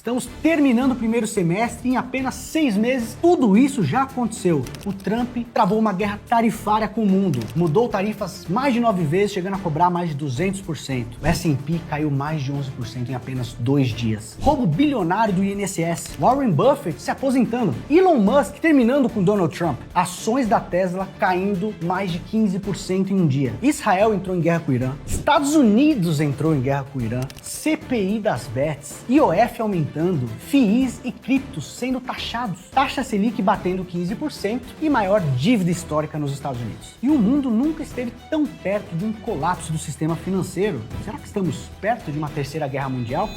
Estamos terminando o primeiro semestre e em apenas 6 meses tudo isso já aconteceu. O Trump travou uma guerra tarifária com o mundo, mudou tarifas mais de 9 vezes, chegando a cobrar mais de 200%. O S&P caiu mais de 11% em apenas 2 dias. Roubo bilionário do INSS, Warren Buffett se aposentando, Elon Musk terminando com Donald Trump, ações da Tesla caindo mais de 15% em um dia. Israel entrou em guerra com o Irã, Estados Unidos entrou em guerra com o Irã, CPI das bets, IOF aumentando, FIIs e criptos sendo taxados, taxa Selic batendo 15% e maior dívida histórica nos Estados Unidos. E o mundo nunca esteve tão perto de um colapso do sistema financeiro. Será que estamos perto de uma terceira guerra mundial?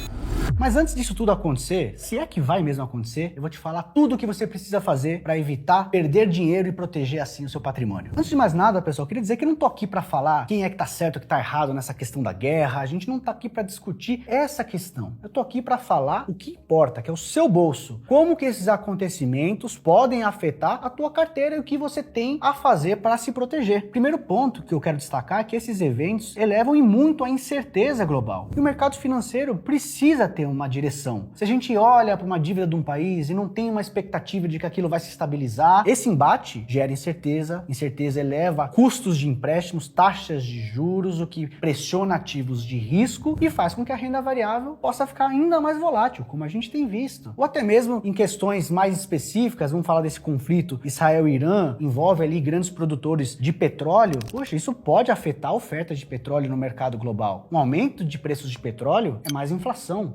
Mas antes disso tudo acontecer, se é que vai mesmo acontecer, eu vou te falar tudo o que você precisa fazer para evitar perder dinheiro e proteger assim o seu patrimônio. Antes de mais nada, pessoal, eu queria dizer que eu não tô aqui para falar quem é que tá certo e que tá errado nessa questão da guerra. A gente não tá aqui para discutir essa questão. Eu tô aqui para falar o que importa, que é o seu bolso. Como que esses acontecimentos podem afetar a tua carteira e o que você tem a fazer para se proteger. Primeiro ponto que eu quero destacar é que esses eventos elevam e muito a incerteza global. E o mercado financeiro precisa ter uma direção. Se a gente olha para uma dívida de um país e não tem uma expectativa de que aquilo vai se estabilizar, esse embate gera incerteza, incerteza eleva custos de empréstimos, taxas de juros, o que pressiona ativos de risco e faz com que a renda variável possa ficar ainda mais volátil, como a gente tem visto. Ou até mesmo em questões mais específicas, vamos falar desse conflito Israel e Irã, envolve ali grandes produtores de petróleo. Poxa, isso pode afetar a oferta de petróleo no mercado global. Um aumento de preços de petróleo é mais inflação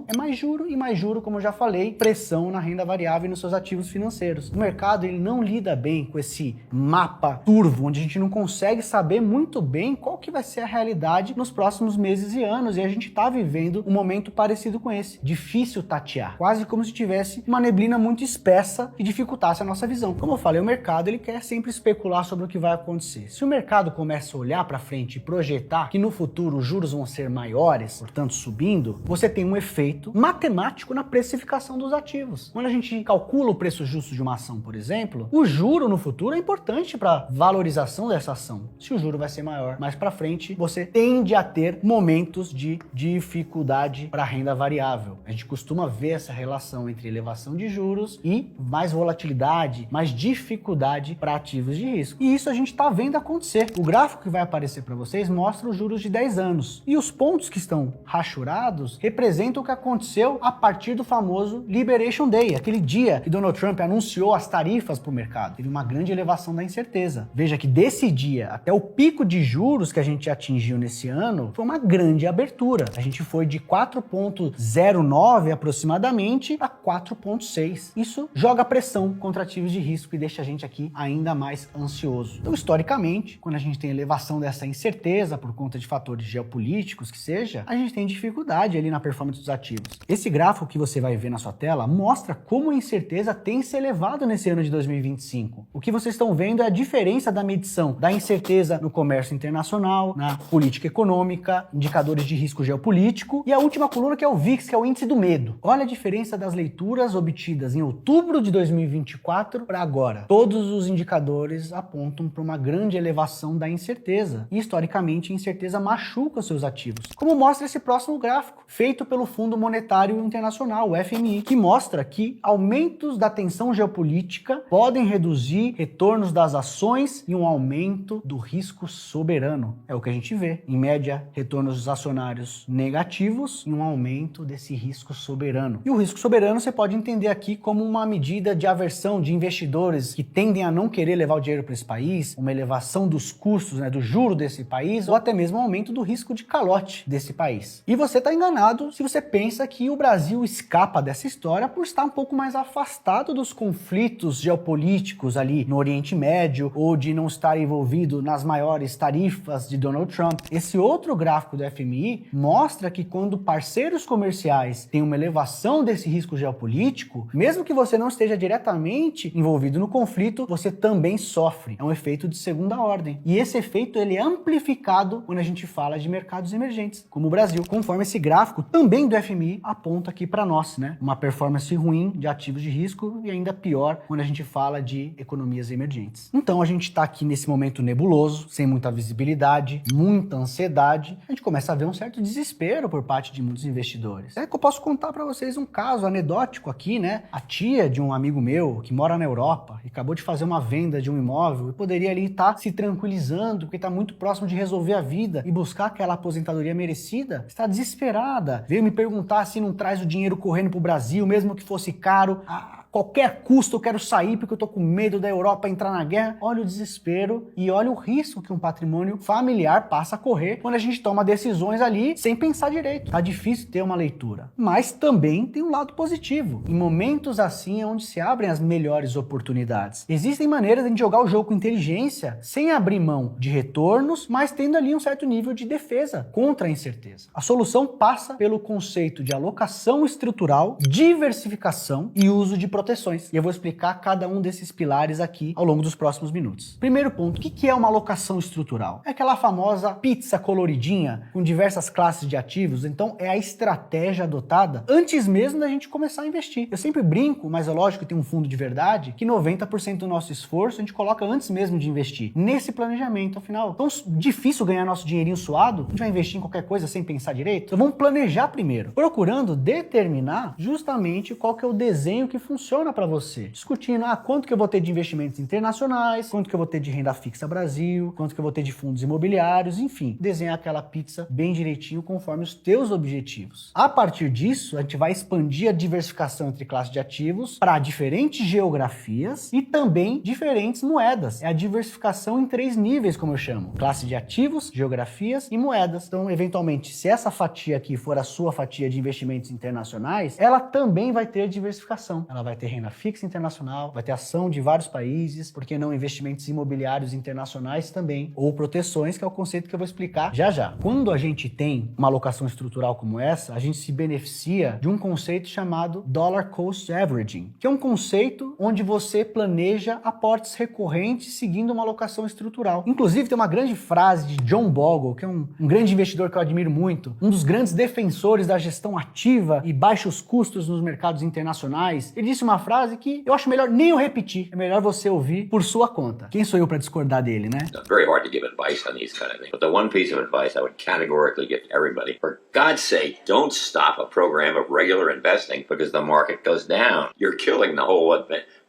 é mais juro, como eu já falei, pressão na renda variável e nos seus ativos financeiros. O mercado ele não lida bem com esse mapa turvo, onde a gente não consegue saber muito bem qual que vai ser a realidade nos próximos meses e anos, e a gente está vivendo um momento parecido com esse. Difícil tatear, quase como se tivesse uma neblina muito espessa que dificultasse a nossa visão. Como eu falei, o mercado ele quer sempre especular sobre o que vai acontecer. Se o mercado começa a olhar para frente e projetar que no futuro os juros vão ser maiores, portanto subindo, você tem um efeito matemático na precificação dos ativos. Quando a gente calcula o preço justo de uma ação, por exemplo, o juro no futuro é importante para a valorização dessa ação. Se o juro vai ser maior mais para frente, você tende a ter momentos de dificuldade para a renda variável. A gente costuma ver essa relação entre elevação de juros e mais volatilidade, mais dificuldade para ativos de risco. E isso a gente está vendo acontecer. O gráfico que vai aparecer para vocês mostra os juros de 10 anos. E os pontos que estão rachurados representam o que aconteceu a partir do famoso Liberation Day, aquele dia que Donald Trump anunciou as tarifas para o mercado. Teve uma grande elevação da incerteza. Veja que desse dia até o pico de juros que a gente atingiu nesse ano, foi uma grande abertura. A gente foi de 4,09 aproximadamente a 4,6. Isso joga pressão contra ativos de risco e deixa a gente aqui ainda mais ansioso. Então, historicamente, quando a gente tem elevação dessa incerteza por conta de fatores geopolíticos que seja, a gente tem dificuldade ali na performance dos ativos. Esse gráfico que você vai ver na sua tela mostra como a incerteza tem se elevado nesse ano de 2025. O que vocês estão vendo é a diferença da medição da incerteza no comércio internacional, na política econômica, indicadores de risco geopolítico e a última coluna que é o VIX, que é o índice do medo. Olha a diferença das leituras obtidas em outubro de 2024 para agora. Todos os indicadores apontam para uma grande elevação da incerteza e, historicamente, a incerteza machuca os seus ativos, como mostra esse próximo gráfico, feito pelo Fundo Monetário Internacional, o FMI, que mostra que aumentos da tensão geopolítica podem reduzir retornos das ações e um aumento do risco soberano. É o que a gente vê. Em média, retornos dos acionários negativos e um aumento desse risco soberano. E o risco soberano você pode entender aqui como uma medida de aversão de investidores que tendem a não querer levar o dinheiro para esse país, uma elevação dos custos, do juro desse país, ou até mesmo um aumento do risco de calote desse país. E você está enganado se você pensa que o Brasil escapa dessa história por estar um pouco mais afastado dos conflitos geopolíticos ali no Oriente Médio ou de não estar envolvido nas maiores tarifas de Donald Trump. Esse outro gráfico do FMI mostra que quando parceiros comerciais têm uma elevação desse risco geopolítico, mesmo que você não esteja diretamente envolvido no conflito, você também sofre. É um efeito de segunda ordem. E esse efeito ele é amplificado quando a gente fala de mercados emergentes, como o Brasil. Conforme esse gráfico, também do FMI aponta aqui para nós, né? Uma performance ruim de ativos de risco e ainda pior quando a gente fala de economias emergentes. Então a gente está aqui nesse momento nebuloso, sem muita visibilidade, muita ansiedade. A gente começa a ver um certo desespero por parte de muitos investidores. É que eu posso contar para vocês um caso anedótico aqui, né? A tia de um amigo meu que mora na Europa e acabou de fazer uma venda de um imóvel e poderia ali estar se tranquilizando porque está muito próximo de resolver a vida e buscar aquela aposentadoria merecida, está desesperada. Veio me perguntar se não traz o dinheiro correndo para o Brasil, mesmo que fosse caro. A qualquer custo eu quero sair porque eu tô com medo da Europa entrar na guerra. Olha o desespero e olha o risco que um patrimônio familiar passa a correr quando a gente toma decisões ali sem pensar direito. Tá difícil ter uma leitura. Mas também tem um lado positivo. Em momentos assim é onde se abrem as melhores oportunidades. Existem maneiras de a gente jogar o jogo com inteligência sem abrir mão de retornos, mas tendo ali um certo nível de defesa contra a incerteza. A solução passa pelo conceito de alocação estrutural, diversificação e uso de proteções. E eu vou explicar cada um desses pilares aqui ao longo dos próximos minutos. Primeiro ponto, o que é uma alocação estrutural? É aquela famosa pizza coloridinha com diversas classes de ativos, então é a estratégia adotada antes mesmo da gente começar a investir. Eu sempre brinco, mas é lógico que tem um fundo de verdade, que 90% do nosso esforço a gente coloca antes mesmo de investir, nesse planejamento. Afinal, tão difícil ganhar nosso dinheirinho suado, a gente vai investir em qualquer coisa sem pensar direito? Então vamos planejar primeiro, procurando determinar justamente qual que é o desenho que funciona para você. Discutindo, quanto que eu vou ter de investimentos internacionais, quanto que eu vou ter de renda fixa Brasil, quanto que eu vou ter de fundos imobiliários, enfim, desenhar aquela pizza bem direitinho conforme os teus objetivos. A partir disso, a gente vai expandir a diversificação entre classes de ativos para diferentes geografias e também diferentes moedas. É a diversificação em 3 níveis, como eu chamo. Classe de ativos, geografias e moedas. Então, eventualmente, se essa fatia aqui for a sua fatia de investimentos internacionais, ela também vai ter diversificação. Ela vai ter renda fixa internacional, vai ter ação de vários países, por que não investimentos imobiliários internacionais também, ou proteções, que é o conceito que eu vou explicar já já. Quando a gente tem uma alocação estrutural como essa, a gente se beneficia de um conceito chamado Dollar Cost Averaging, que é um conceito onde você planeja aportes recorrentes seguindo uma alocação estrutural. Inclusive, tem uma grande frase de John Bogle, que é um grande investidor que eu admiro muito, um dos grandes defensores da gestão ativa e baixos custos nos mercados internacionais. Ele disse uma frase que eu acho melhor nem eu repetir, é melhor você ouvir por sua conta. Quem sou eu para discordar dele, né? It's very hard to give advice on these kind of things, but the one piece of advice I would categorically give to everybody, for God's sake, don't stop a program of regular investing because the market goes down. You're killing the whole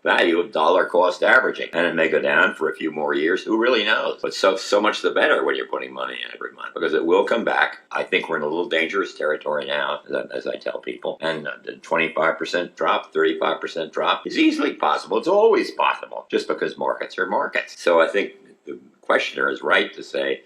value of dollar cost averaging, and it may go down for a few more years. Who really knows? But so much the better when you're putting money in every month, because it will come back. I think we're in a little dangerous territory now, as I tell people, and the 25% drop, 35% drop is easily possible. It's always possible, just because markets are markets. So I think the questioner is right to say,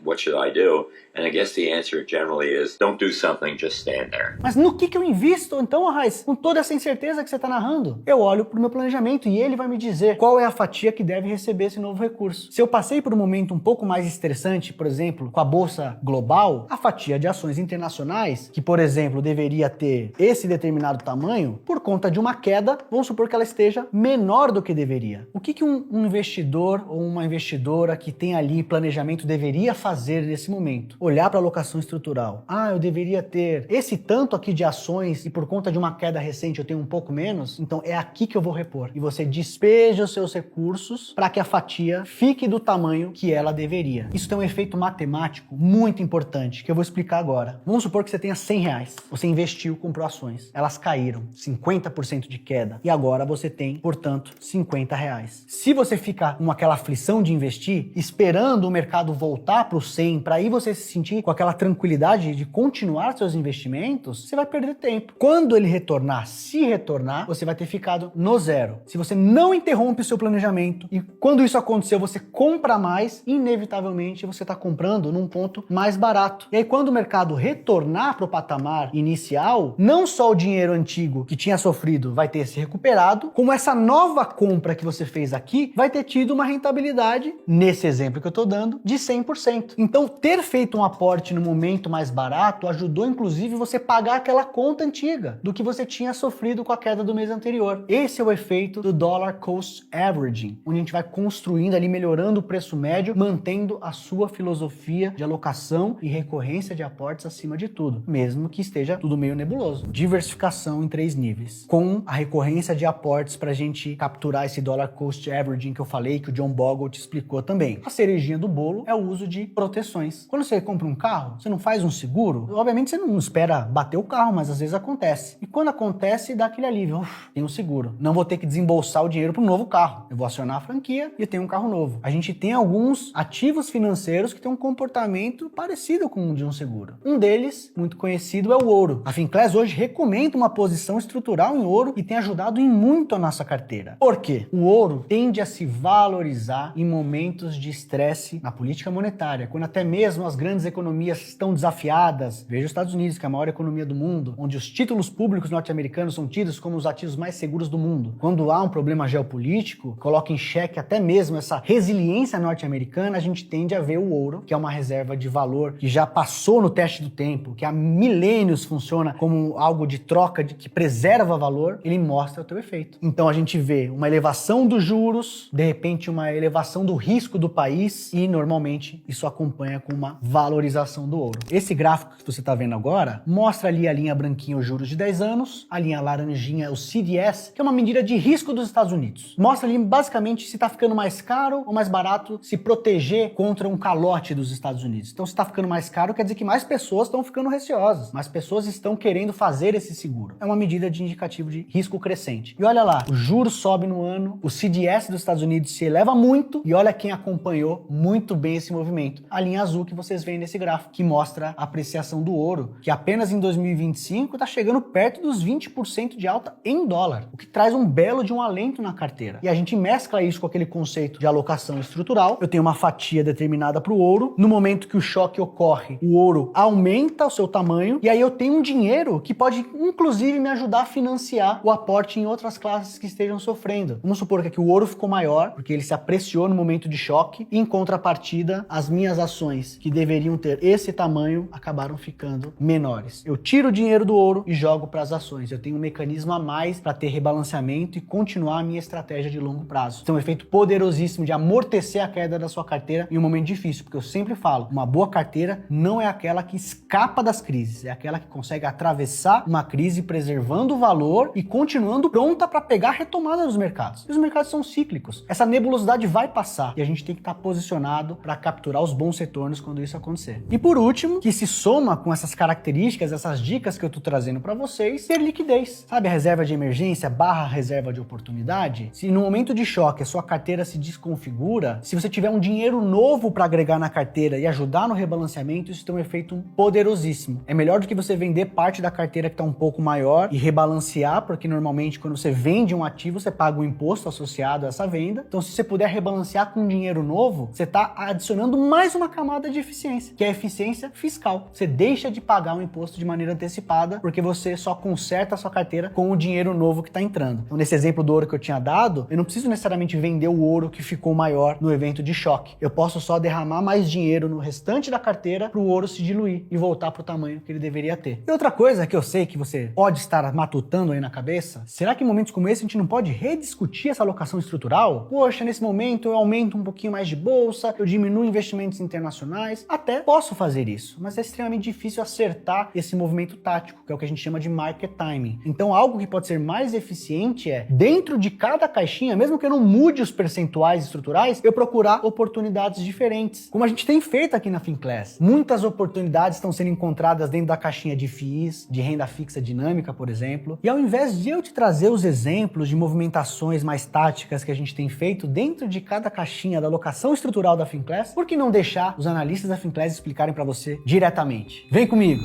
what should I do? And I guess the answer generally is, don't do something, just stand there. Mas no que eu invisto então, Arraes? Com toda essa incerteza que você está narrando? Eu olho para o meu planejamento e ele vai me dizer qual é a fatia que deve receber esse novo recurso. Se eu passei por um momento um pouco mais estressante, por exemplo, com a bolsa global, a fatia de ações internacionais, que por exemplo deveria ter esse determinado tamanho, por conta de uma queda, vamos supor que ela esteja menor do que deveria. O que um investidor ou uma investidora que tem ali planejamento deveria fazer nesse momento? Olhar para a alocação estrutural. Eu deveria ter esse tanto aqui de ações e por conta de uma queda recente eu tenho um pouco menos, então é aqui que eu vou repor. E você despeja os seus recursos para que a fatia fique do tamanho que ela deveria. Isso tem um efeito matemático muito importante, que eu vou explicar agora. Vamos supor que você tenha R$100. Você investiu, comprou ações. Elas caíram, 50% de queda. E agora você tem, portanto, R$50. Se você ficar com aquela aflição de investir, esperando o mercado voltar para o 100, para aí você se sentir com aquela tranquilidade de continuar seus investimentos, você vai perder tempo. Quando ele retornar, se retornar, você vai ter ficado no zero. Se você não interrompe o seu planejamento e quando isso acontecer, você compra mais, inevitavelmente você está comprando num ponto mais barato. E aí quando o mercado retornar para o patamar inicial, não só o dinheiro antigo que tinha sofrido vai ter se recuperado, como essa nova compra que você fez aqui vai ter tido uma rentabilidade, nesse exemplo que eu estou dando, de 100%. 100%. Então, ter feito um aporte no momento mais barato ajudou, inclusive, você pagar aquela conta antiga do que você tinha sofrido com a queda do mês anterior. Esse é o efeito do Dollar Cost Averaging, onde a gente vai construindo ali, melhorando o preço médio, mantendo a sua filosofia de alocação e recorrência de aportes acima de tudo, mesmo que esteja tudo meio nebuloso. Diversificação em 3 níveis. Com a recorrência de aportes para a gente capturar esse Dollar Cost Averaging que eu falei, que o John Bogle te explicou também. A cerejinha do bolo é o uso de proteções. Quando você compra um carro, você não faz um seguro? Obviamente você não espera bater o carro, mas às vezes acontece. E quando acontece, dá aquele alívio. Tem um seguro. Não vou ter que desembolsar o dinheiro para um novo carro. Eu vou acionar a franquia e eu tenho um carro novo. A gente tem alguns ativos financeiros que têm um comportamento parecido com o de um seguro. Um deles, muito conhecido, é o ouro. A Finclass hoje recomenda uma posição estrutural em ouro e tem ajudado em muito a nossa carteira. Por quê? O ouro tende a se valorizar em momentos de estresse na política monetária, quando até mesmo as grandes economias estão desafiadas. Veja os Estados Unidos, que é a maior economia do mundo, onde os títulos públicos norte-americanos são tidos como os ativos mais seguros do mundo. Quando há um problema geopolítico, coloca em xeque até mesmo essa resiliência norte-americana, a gente tende a ver o ouro, que é uma reserva de valor que já passou no teste do tempo, que há milênios funciona como algo de troca, que preserva valor, ele mostra o teu efeito. Então a gente vê uma elevação dos juros, de repente uma elevação do risco do país e normalmente isso acompanha com uma valorização do ouro. Esse gráfico que você está vendo agora mostra ali a linha branquinha os juros de 10 anos, a linha laranjinha o CDS, que é uma medida de risco dos Estados Unidos. Mostra ali basicamente se está ficando mais caro ou mais barato se proteger contra um calote dos Estados Unidos. Então se está ficando mais caro quer dizer que mais pessoas estão ficando receosas, mais pessoas estão querendo fazer esse seguro. É uma medida de indicativo de risco crescente. E olha lá, o juro sobe no ano, o CDS dos Estados Unidos se eleva muito e olha quem acompanhou muito bem esse movimento. A linha azul que vocês veem nesse gráfico, que mostra a apreciação do ouro, que apenas em 2025 está chegando perto dos 20% de alta em dólar, o que traz um belo de um alento na carteira. E a gente mescla isso com aquele conceito de alocação estrutural. Eu tenho uma fatia determinada para o ouro, no momento que o choque ocorre, o ouro aumenta o seu tamanho e aí eu tenho um dinheiro que pode inclusive me ajudar a financiar o aporte em outras classes que estejam sofrendo. Vamos supor que aqui o ouro ficou maior, porque ele se apreciou no momento de choque, e em contrapartida, as minhas ações, que deveriam ter esse tamanho, acabaram ficando menores. Eu tiro o dinheiro do ouro e jogo para as ações. Eu tenho um mecanismo a mais para ter rebalanceamento e continuar a minha estratégia de longo prazo. Então, é um efeito poderosíssimo de amortecer a queda da sua carteira em um momento difícil, porque eu sempre falo, uma boa carteira não é aquela que escapa das crises, é aquela que consegue atravessar uma crise preservando o valor e continuando pronta para pegar a retomada dos mercados. E os mercados são cíclicos. Essa nebulosidade vai passar e a gente tem que estar posicionado para capturar os bons retornos quando isso acontecer. E por último, que se soma com essas características, essas dicas que eu estou trazendo para vocês, ter liquidez. Sabe a reserva de emergência / reserva de oportunidade? Se no momento de choque a sua carteira se desconfigura, se você tiver um dinheiro novo para agregar na carteira e ajudar no rebalanceamento, isso tem um efeito poderosíssimo. É melhor do que você vender parte da carteira que está um pouco maior e rebalancear, porque normalmente quando você vende um ativo, você paga um imposto associado a essa venda. Então se você puder rebalancear com dinheiro novo, você está adicionando mais uma camada de eficiência, que é a eficiência fiscal. Você deixa de pagar um imposto de maneira antecipada, porque você só conserta a sua carteira com o dinheiro novo que está entrando. Então nesse exemplo do ouro que eu tinha dado, eu não preciso necessariamente vender o ouro que ficou maior no evento de choque. Eu posso só derramar mais dinheiro no restante da carteira para o ouro se diluir e voltar para o tamanho que ele deveria ter. E outra coisa que eu sei que você pode estar matutando aí na cabeça, será que em momentos como esse a gente não pode rediscutir essa alocação estrutural? Poxa, nesse momento eu aumento um pouquinho mais de bolsa, eu diminuo investimentos internacionais, até posso fazer isso, mas é extremamente difícil acertar esse movimento tático, que é o que a gente chama de market timing. Então algo que pode ser mais eficiente é, dentro de cada caixinha, mesmo que eu não mude os percentuais estruturais, eu procurar oportunidades diferentes, como a gente tem feito aqui na Finclass. Muitas oportunidades estão sendo encontradas dentro da caixinha de FIIs, de renda fixa dinâmica, por exemplo, e ao invés de eu te trazer os exemplos de movimentações mais táticas que a gente tem feito dentro de cada caixinha da alocação estrutural da Finclass, por que não deixar os analistas da Finclass explicarem para você diretamente? Vem comigo!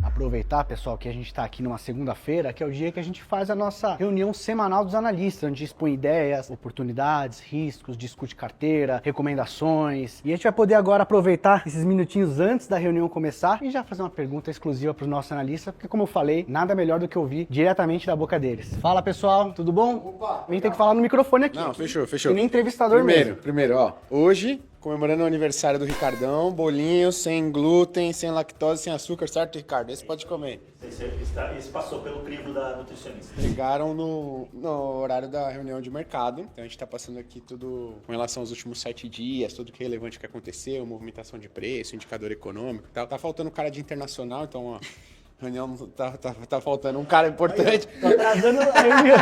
Aproveitar, pessoal, que a gente está aqui numa segunda-feira, que é o dia que a gente faz a nossa reunião semanal dos analistas, onde expõe ideias, oportunidades, riscos, discute carteira, recomendações. E a gente vai poder agora aproveitar esses minutinhos antes da reunião começar e já fazer uma pergunta exclusiva para os nossos analistas, porque, como eu falei, nada melhor do que ouvir diretamente da boca deles. Fala, pessoal, tudo bom? Opa! A gente tem que falar no microfone aqui. Não, fechou. Que nem entrevistador mesmo. Primeiro, ó. Hoje, comemorando o aniversário do Ricardão, bolinho sem glúten, sem lactose, sem açúcar, certo, Ricardo? Esse pode comer. Esse passou pelo crivo da nutricionista. Chegaram no horário da reunião de mercado. Então a gente tá passando aqui tudo com relação aos últimos 7 dias, tudo que é relevante que aconteceu, movimentação de preço, indicador econômico e tal. Tá faltando cara de internacional, então, ó. Reunião tá faltando um cara importante. Tô atrasando a reunião.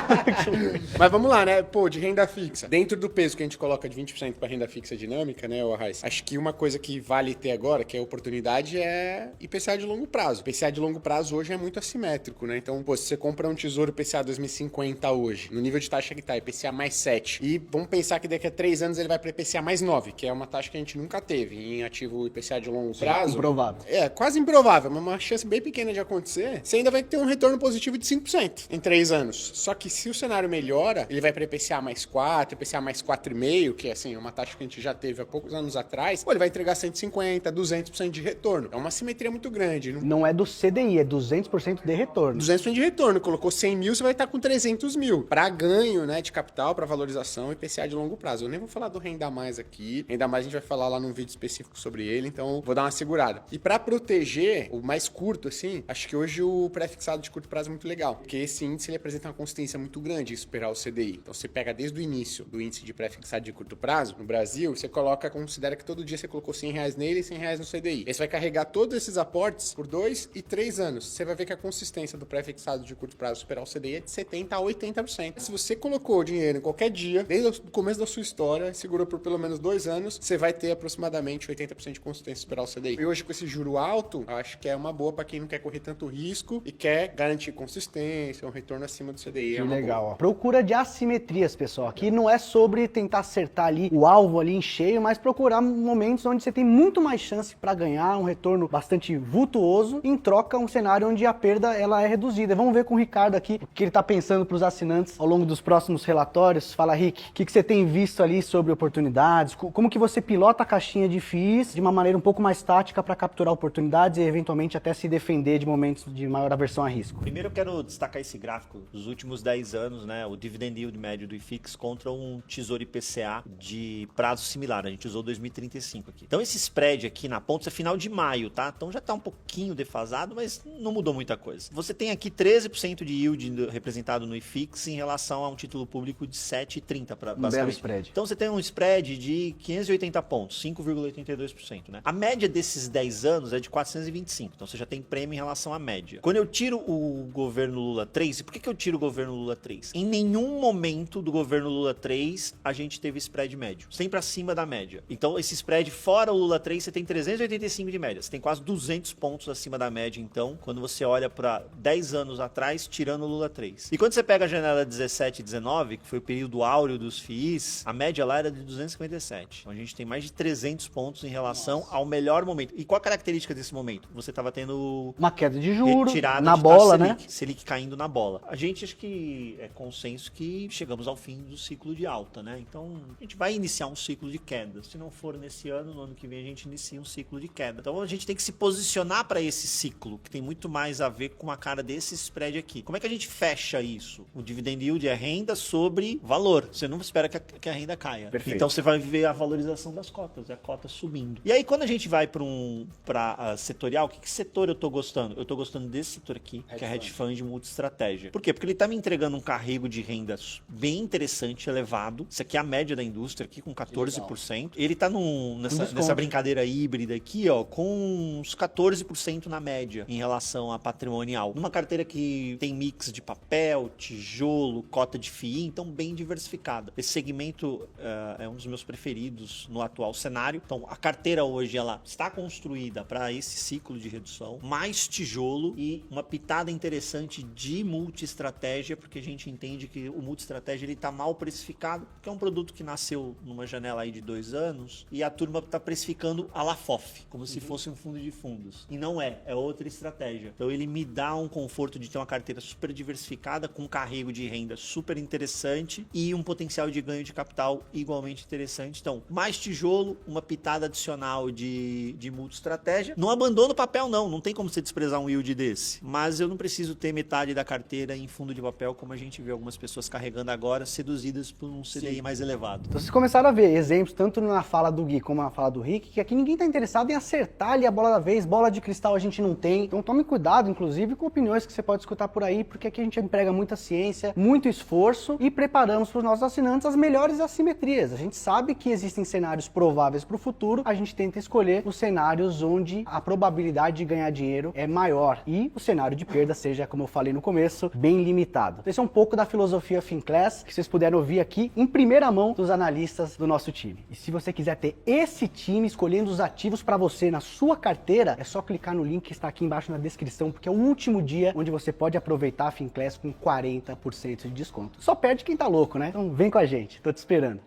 Mas vamos lá, né? Pô, de renda fixa. Dentro do peso que a gente coloca de 20% para renda fixa dinâmica, né, Arraes? Acho que uma coisa que vale ter agora, que é oportunidade, é IPCA de longo prazo. IPCA de longo prazo hoje é muito assimétrico, né? Então, pô, se você compra um tesouro IPCA 2050 hoje, no nível de taxa que tá, IPCA mais 7, e vamos pensar que daqui a 3 anos ele vai para IPCA mais 9, que é uma taxa que a gente nunca teve em ativo IPCA de longo prazo. Improvável. É, quase improvável, mas uma chance bem pequena de acontecer, você ainda vai ter um retorno positivo de 5% em 3 anos. Só que se o cenário melhora, ele vai para IPCA mais 4, IPCA mais 4,5, que é assim, uma taxa que a gente já teve há poucos anos atrás, pô, ele vai entregar 150, 200% de retorno. É uma simetria muito grande. Não é do CDI, é 200% de retorno. 200% de retorno. Colocou 100 mil, você vai estar com 300 mil. Para ganho, né, de capital, para valorização, IPCA de longo prazo. Eu nem vou falar do Renda Mais aqui. Renda Mais a gente vai falar lá num vídeo específico sobre ele, então vou dar uma segurada. E para proteger, o mais curto, assim, acho que hoje o pré-fixado de curto prazo é muito legal, porque esse índice ele apresenta uma consistência muito grande em superar o CDI. Então você pega desde o início do índice de pré-fixado de curto prazo, no Brasil, você considera que todo dia você colocou R$100 nele e R$100 no CDI. Aí você vai carregar todos esses aportes por 2 e 3 anos. Você vai ver que a consistência do pré-fixado de curto prazo superar o CDI é de 70% a 80%. Se você colocou dinheiro em qualquer dia, desde o começo da sua história, segurou por pelo menos 2 anos, você vai ter aproximadamente 80% de consistência superar o CDI. E hoje com esse juro alto, acho que é uma boa para quem não quer correr tanto risco e quer garantir consistência, um retorno acima do CDI. Que legal, ó. Procura de assimetrias, pessoal. Aqui não é sobre tentar acertar ali o alvo ali em cheio, mas procurar momentos onde você tem muito mais chance para ganhar um retorno bastante vultuoso, em troca um cenário onde a perda ela é reduzida. Vamos ver com o Ricardo aqui o que ele tá pensando para os assinantes ao longo dos próximos relatórios. Fala, Rick, o que você tem visto ali sobre oportunidades? Como que você pilota a caixinha de FIIs de uma maneira um pouco mais tática para capturar oportunidades e eventualmente até se defender de momentos de maior aversão a risco? Primeiro eu quero destacar esse gráfico dos últimos 10 anos, né? O dividend yield médio do IFIX contra um tesouro IPCA de prazo similar. A gente usou 2035 aqui. Então esse spread aqui na ponta é final de maio, tá? Então já tá um pouquinho defasado, mas não mudou muita coisa. Você tem aqui 13% de yield representado no IFIX em relação a um título público de 7,30 para basicamente. Belo spread. Então você tem um spread de 580 pontos, 5,82%, né? A média desses 10 anos é de 425. Então você já tem prêmio em relação à média. Quando eu tiro o governo Lula 3, e por que eu tiro o governo Lula 3? Em nenhum momento do governo Lula 3 a gente teve spread médio, sempre acima da média. Então esse spread fora o Lula 3 você tem 385 de média, você tem quase 200 pontos acima da média, então, quando você olha para 10 anos atrás, tirando o Lula 3. E quando você pega a janela 17 e 19, que foi o período áureo dos FIIs, a média lá era de 257. Então a gente tem mais de 300 pontos em relação ao melhor momento. E qual a característica desse momento? Você estava tendo uma queda de juros retirada na bola, né? Selic caindo na bola. A gente acho que é consenso que chegamos ao fim do ciclo de alta, né? Então a gente vai iniciar um ciclo de queda. Se não for nesse ano, no ano que vem a gente inicia um ciclo de queda. Então a gente tem que se posicionar para esse ciclo, que tem muito mais a ver com a cara desse spread aqui. Como é que a gente fecha isso? O dividend yield é renda sobre valor. Você não espera que a renda caia. Perfeito. Então você vai ver a valorização das cotas, a cota subindo. E aí quando a gente vai para setorial, que setor eu tô gostando? Eu tô gostando desse setor aqui, que é hedge fund multi-estratégia. Por quê? Porque ele tá me entregando um carrego de rendas bem interessante, elevado. Isso aqui é a média da indústria aqui, com 14%. Ele tá nessa brincadeira híbrida aqui, ó, com uns 14% na média em relação à patrimonial. Numa carteira que tem mix de papel, tijolo, cota de FII, então bem diversificada. Esse segmento é um dos meus preferidos no atual cenário. Então a carteira hoje ela está construída para esse ciclo de redução, mais tijolo tijolo e uma pitada interessante de multi-estratégia, porque a gente entende que o multi-estratégia ele tá mal precificado, porque é um produto que nasceu numa janela aí de 2 anos e a turma tá precificando a la FOF, como se fosse um fundo de fundos. E não é outra estratégia. Então ele me dá um conforto de ter uma carteira super diversificada, com um carrego de renda super interessante e um potencial de ganho de capital igualmente interessante. Então, mais tijolo, uma pitada adicional de multi-estratégia. Não abandono o papel não tem como você desprezar um yield desse. Mas eu não preciso ter metade da carteira em fundo de papel, como a gente vê algumas pessoas carregando agora, seduzidas por um CDI mais elevado. Então vocês começaram a ver exemplos, tanto na fala do Gui como na fala do Rick, que aqui ninguém está interessado em acertar ali a bola da vez, bola de cristal a gente não tem. Então tome cuidado, inclusive, com opiniões que você pode escutar por aí, porque aqui a gente emprega muita ciência, muito esforço e preparamos para os nossos assinantes as melhores assimetrias. A gente sabe que existem cenários prováveis para o futuro, a gente tenta escolher os cenários onde a probabilidade de ganhar dinheiro é maior e o cenário de perda seja, como eu falei no começo, bem limitado. Esse é um pouco da filosofia Finclass, que vocês puderam ouvir aqui em primeira mão dos analistas do nosso time. E se você quiser ter esse time escolhendo os ativos para você na sua carteira, é só clicar no link que está aqui embaixo na descrição, porque é o último dia onde você pode aproveitar a Finclass com 40% de desconto. Só perde quem tá louco, né? Então vem com a gente, tô te esperando.